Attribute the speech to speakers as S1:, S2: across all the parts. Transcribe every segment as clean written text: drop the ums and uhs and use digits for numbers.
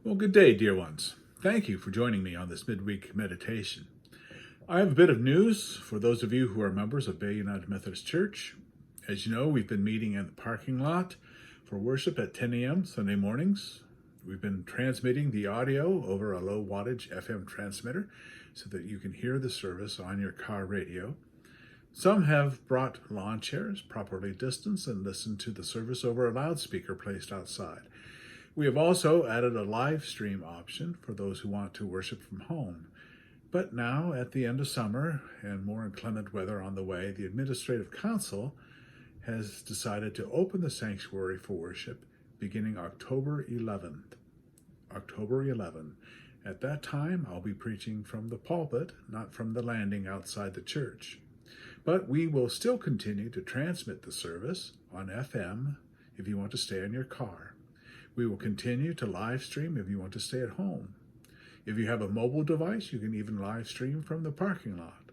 S1: Well, good day, dear ones. Thank you for joining me on this midweek meditation. I have a bit of news for those of you who are members of Bay United Methodist Church. As you know, we've been meeting in the parking lot for worship at 10 a.m. Sunday mornings. We've been transmitting the audio over a low wattage FM transmitter so that you can hear the service on your car radio. Some have brought lawn chairs properly distanced and listened to the service over a loudspeaker placed outside. We have also added a live stream option for those who want to worship from home. But now, at the end of summer and more inclement weather on the way, the Administrative Council has decided to open the sanctuary for worship beginning October 11th. October 11th. At that time, I'll be preaching from the pulpit, not from the landing outside the church. But we will still continue to transmit the service on FM if you want to stay in your car. We will continue to live stream if you want to stay at home. If you have a mobile device, you can even live stream from the parking lot.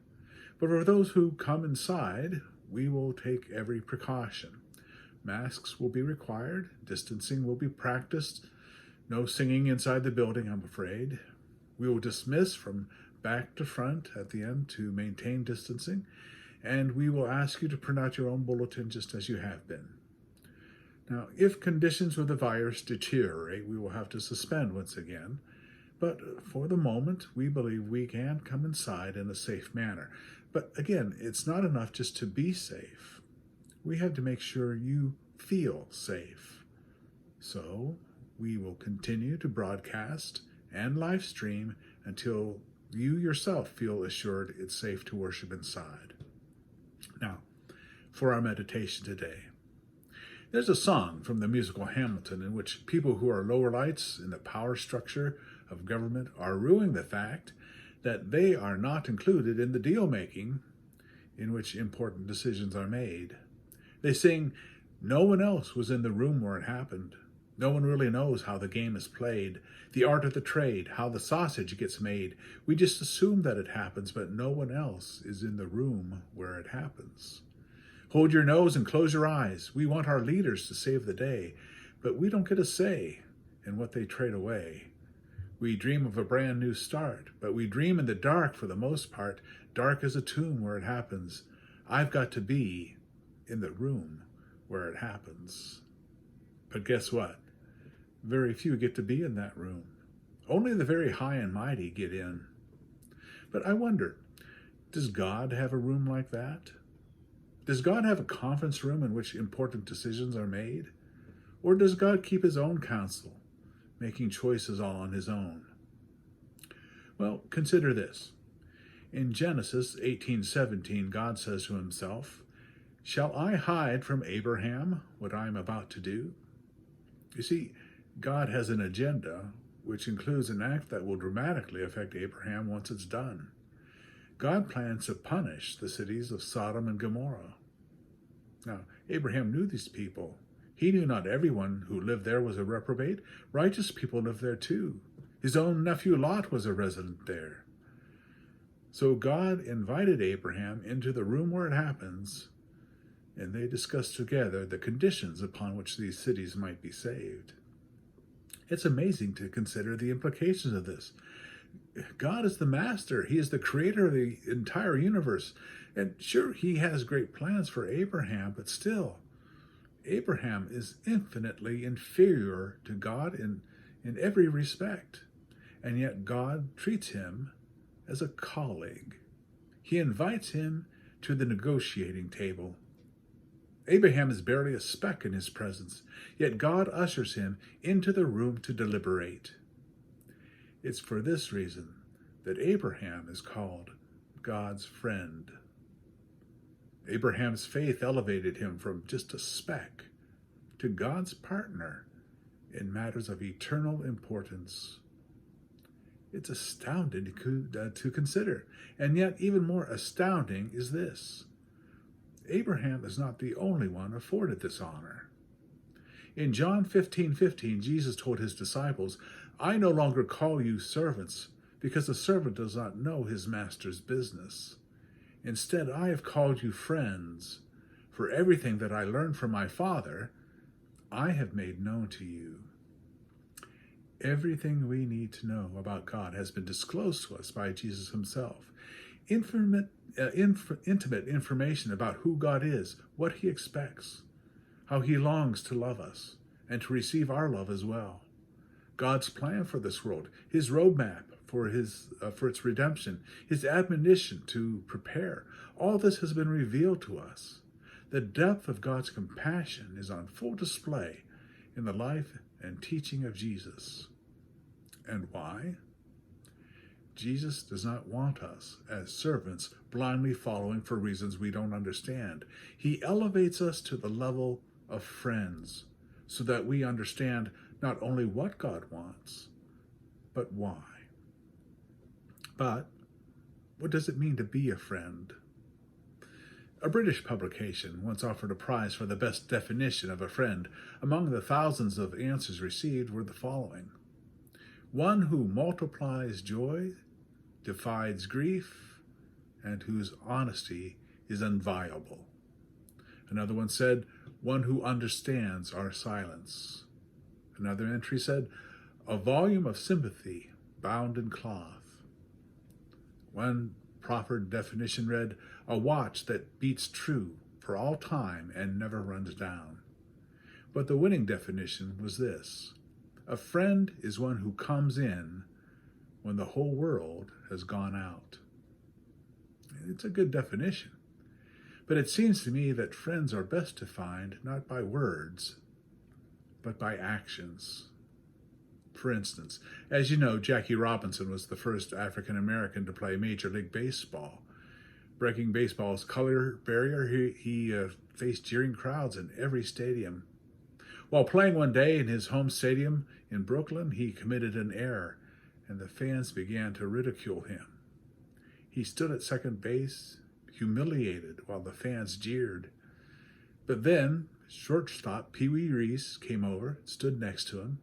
S1: But for those who come inside, we will take every precaution. Masks will be required, distancing will be practiced, no singing inside the building, I'm afraid. We will dismiss from back to front at the end to maintain distancing, and we will ask you to print out your own bulletin just as you have been. Now, if conditions with the virus deteriorate, we will have to suspend once again. But for the moment, we believe we can come inside in a safe manner. But again, it's not enough just to be safe. We have to make sure you feel safe. So we will continue to broadcast and live stream until you yourself feel assured it's safe to worship inside. Now, for our meditation today. There's a song from the musical Hamilton in which people who are lower lights in the power structure of government are ruing the fact that they are not included in the deal-making in which important decisions are made. They sing, "No one else was in the room where it happened. No one really knows how the game is played, the art of the trade, how the sausage gets made. We just assume that it happens, but no one else is in the room where it happens. Hold your nose and close your eyes. We want our leaders to save the day, but we don't get a say in what they trade away. We dream of a brand new start, but we dream in the dark for the most part, dark as a tomb where it happens. I've got to be in the room where it happens." But guess what? Very few get to be in that room. Only the very high and mighty get in. But I wonder, does God have a room like that? Does God have a conference room in which important decisions are made? Or does God keep his own counsel, making choices all on his own? Well, consider this. In Genesis 18:17, God says to himself, "Shall I hide from Abraham what I am about to do?" You see, God has an agenda, which includes an act that will dramatically affect Abraham once it's done. God plans to punish the cities of Sodom and Gomorrah. Now, Abraham knew these people. He knew not everyone who lived there was a reprobate. Righteous people lived there too. His own nephew Lot was a resident there. So God invited Abraham into the room where it happens, and they discussed together the conditions upon which these cities might be saved. It's amazing to consider the implications of this. God is the master. He is the creator of the entire universe. And sure, he has great plans for Abraham, but still, Abraham is infinitely inferior to God in every respect. And yet God treats him as a colleague. He invites him to the negotiating table. Abraham is barely a speck in his presence, yet God ushers him into the room to deliberate. It's for this reason that Abraham is called God's friend. Abraham's faith elevated him from just a speck to God's partner in matters of eternal importance. It's astounding to consider, and yet even more astounding is this. Abraham is not the only one afforded this honor. In John 15:15, Jesus told his disciples, "I no longer call you servants, because the servant does not know his master's business. Instead, I have called you friends, for everything that I learned from my Father, I have made known to you." Everything we need to know about God has been disclosed to us by Jesus himself. Intimate information about who God is, what he expects, how he longs to love us and to receive our love as well. God's plan for this world, his roadmap for its redemption, his admonition to prepare, all this has been revealed to us. The depth of God's compassion is on full display in the life and teaching of Jesus. And why? Jesus does not want us as servants blindly following for reasons we don't understand. He elevates us to the level of friends so that we understand not only what God wants, but why. But what does it mean to be a friend? A British publication once offered a prize for the best definition of a friend. Among the thousands of answers received were the following: one who multiplies joy, divides grief, and whose honesty is inviolable. Another one said, one who understands our silence. Another entry said, a volume of sympathy bound in cloth. One proffered definition read, a watch that beats true for all time and never runs down. But the winning definition was this: a friend is one who comes in when the whole world has gone out. It's a good definition, but it seems to me that friends are best defined not by words, but by actions. For instance, as you know, Jackie Robinson was the first African American to play Major League Baseball. Breaking baseball's color barrier, he faced jeering crowds in every stadium. While playing one day in his home stadium in Brooklyn, he committed an error, and the fans began to ridicule him. He stood at second base, humiliated, while the fans jeered. But then, shortstop Pee Wee Reese came over, stood next to him,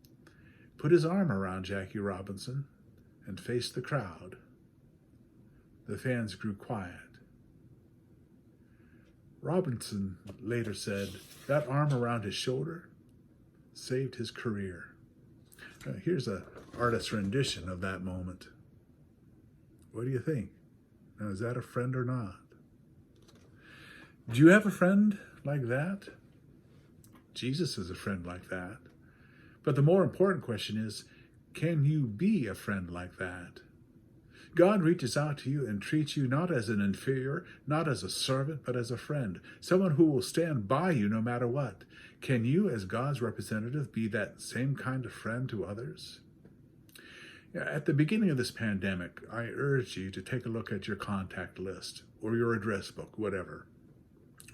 S1: put his arm around Jackie Robinson, and faced the crowd. The fans grew quiet. Robinson later said, that arm around his shoulder saved his career. Here's an artist's rendition of that moment. What do you think? Now, is that a friend or not? Do you have a friend like that? Jesus is a friend like that. But the more important question is, can you be a friend like that? God reaches out to you and treats you not as an inferior, not as a servant, but as a friend, someone who will stand by you no matter what. Can you, as God's representative, be that same kind of friend to others? At the beginning of this pandemic, I urge you to take a look at your contact list or your address book, whatever.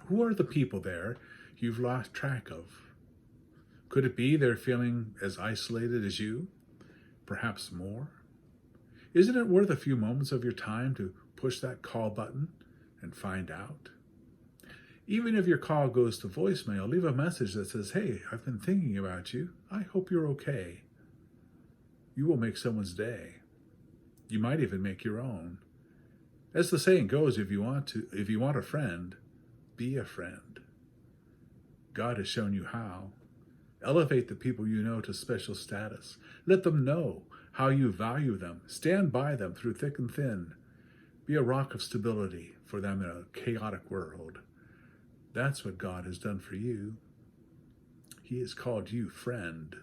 S1: Who are the people there you've lost track of? Could it be they're feeling as isolated as you? Perhaps more? Isn't it worth a few moments of your time to push that call button and find out? Even if your call goes to voicemail, leave a message that says, hey, I've been thinking about you. I hope you're okay. You will make someone's day. You might even make your own. As the saying goes, if you want a friend, be a friend. God has shown you how. Elevate the people you know to special status. Let them know how you value them. Stand by them through thick and thin. Be a rock of stability for them in a chaotic world. That's what God has done for you. He has called you friend.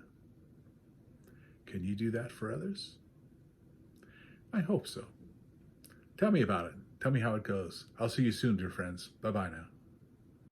S1: Can you do that for others? I hope so. Tell me about it. Tell me how it goes. I'll see you soon, dear friends. Bye-bye now.